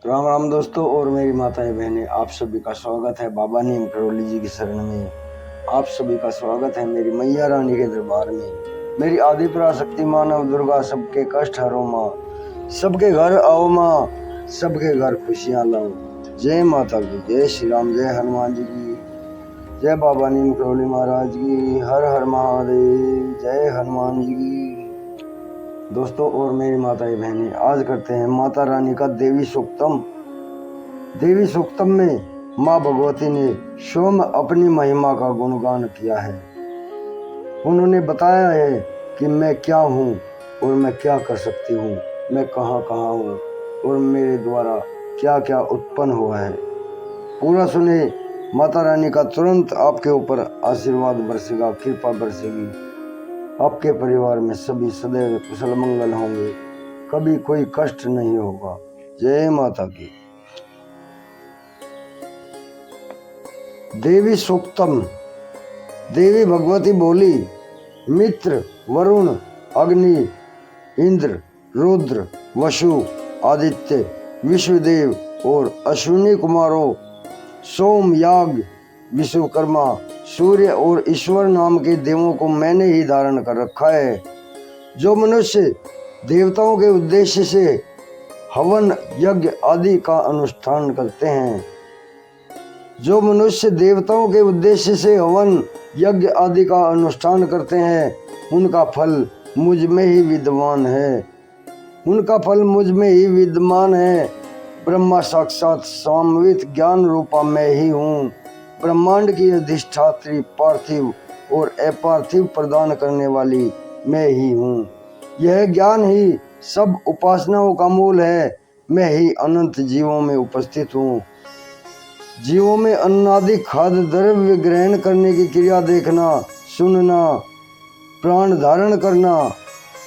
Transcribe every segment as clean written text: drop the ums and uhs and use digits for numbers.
राम राम दोस्तों और मेरी माताएं बहनें, आप सभी का स्वागत है बाबा नीम करौली जी की शरण में। आप सभी का स्वागत है मेरी मैया रानी के दरबार में। मेरी आदि पराशक्ति माँ नव दुर्गा सबके कष्ट हरो माँ, सबके घर आओ माँ, सबके घर खुशियाँ लाओ। जय माता की, जय श्री राम, जय हनुमान जी की, जय बाबा नीम करौली महाराज की, हर हर महादेव, जय हनुमान जी की। दोस्तों और मेरी माताएं बहनें, आज करते हैं माता रानी का देवी सूक्तम। देवी सूक्तम में माँ भगवती ने स्वयं अपनी महिमा का गुणगान किया है। उन्होंने बताया है कि मैं क्या हूँ और मैं क्या कर सकती हूँ, मैं कहाँ कहाँ हूँ और मेरे द्वारा क्या क्या उत्पन्न हुआ है। पूरा सुने, माता रानी का तुरंत आपके ऊपर आशीर्वाद बरसेगा, कृपा बरसेगी। आपके परिवार में सभी सदैव कुशल मंगल होंगे, कभी कोई कष्ट नहीं होगा। जय माता की। देवी सूक्तम। देवी भगवती बोली, मित्र, वरुण, अग्नि, इंद्र, रुद्र, वसु, आदित्य, विश्वदेव और अश्विनी कुमारों, सोम, याग, विश्वकर्मा, सूर्य और ईश्वर नाम के देवों को मैंने ही धारण कर रखा है। जो मनुष्य देवताओं के उद्देश्य से हवन यज्ञ आदि का अनुष्ठान करते हैं, जो मनुष्य देवताओं के उद्देश्य से हवन यज्ञ आदि का अनुष्ठान करते हैं, उनका फल मुझ में ही विद्यमान है, उनका फल मुझ में ही विद्यमान है। ब्रह्मा साक्षात सामवेद ज्ञान रूपा मैं ही हूँ। ब्रह्मांड की अधिष्ठात्री पार्थिव और अपार्थिव प्रदान करने वाली मैं ही हूँ। यह ज्ञान ही सब उपासनाओं का मूल है। मैं ही अनंत जीवों में उपस्थित हूँ। जीवों में अन्नादि खाद्य द्रव्य ग्रहण करने की क्रिया देखना, सुनना, प्राण धारण करना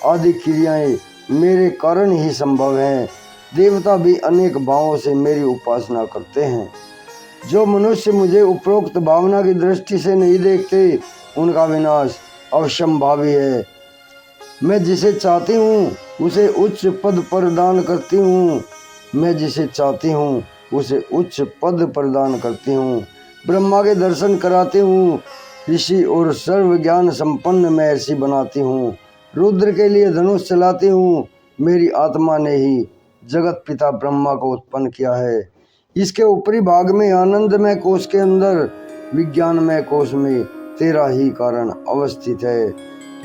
आदि क्रियाएं मेरे कारण ही संभव हैं। देवता भी अनेक भावों से मेरी उपासना करते हैं। जो मनुष्य मुझे उपरोक्त भावना की दृष्टि से नहीं देखते, उनका विनाश अवश्यंभावी है। मैं जिसे चाहती हूँ उसे उच्च पद प्रदान करती हूँ। मैं जिसे चाहती हूँ उसे उच्च पद प्रदान करती हूँ। ब्रह्मा के दर्शन कराती हूँ। ऋषि और सर्व ज्ञान संपन्न महर्षि बनाती हूँ। रुद्र के लिए धनुष चलाती हूँ। मेरी आत्मा ने ही जगत पिता ब्रह्मा को उत्पन्न किया है। इसके ऊपरी भाग में आनंदमय कोश के अंदर विज्ञानमय कोश में तेरा ही कारण अवस्थित है।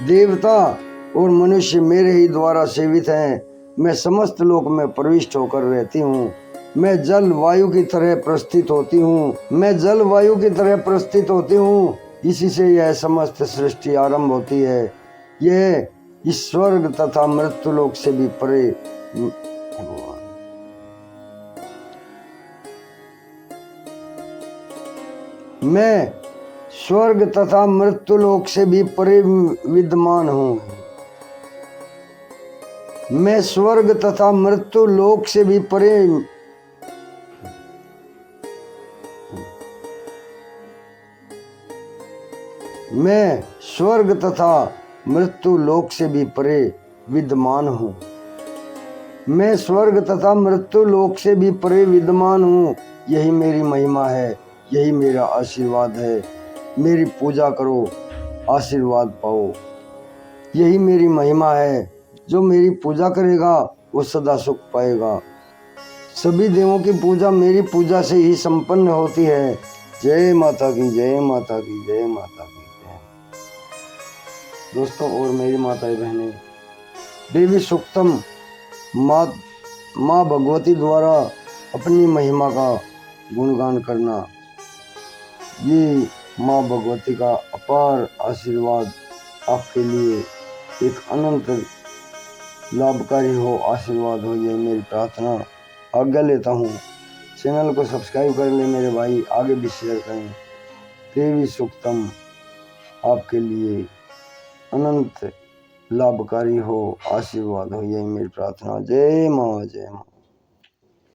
देवता और मनुष्य मेरे ही द्वारा सेवित हैं। मैं समस्त लोक में प्रविष्ट होकर रहती हूँ। मैं जल वायु की तरह प्रस्थित होती हूँ। मैं जल वायु की तरह प्रस्थित होती हूँ। इसी से यह समस्त सृष्टि आरंभ होती है। यह इस स्वर्ग तथा मृत्यु लोक से भी परे मैं स्वर्ग तथा मृत्यु लोक से भी परे विद्यमान हूँ। मैं स्वर्ग तथा मृत्यु लोक से भी परे मैं स्वर्ग तथा मृत्यु लोक से भी परे विद्यमान हूँ। मैं स्वर्ग तथा मृत्यु लोक से भी परे विद्यमान हूँ। यही मेरी महिमा है, यही मेरा आशीर्वाद है। मेरी पूजा करो, आशीर्वाद पाओ। यही मेरी महिमा है। जो मेरी पूजा करेगा वो सदा सुख पाएगा। सभी देवों की पूजा मेरी पूजा से ही संपन्न होती है। जय माता की, जय माता की, जय माता की। दोस्तों और मेरी माताएं बहनें, देवी सूक्तम माँ भगवती द्वारा अपनी महिमा का गुणगान करना, ये माँ भगवती का अपार आशीर्वाद आपके लिए एक अनंत लाभकारी हो, आशीर्वाद हो, ये मेरी प्रार्थना। आज्ञा लेता हूँ। चैनल को सब्सक्राइब कर ले मेरे भाई, आगे भी शेयर करें। देवी सूक्तम आपके लिए अनंत लाभकारी हो, आशीर्वाद हो, यही मेरी प्रार्थना। जय माँ, जय माँ।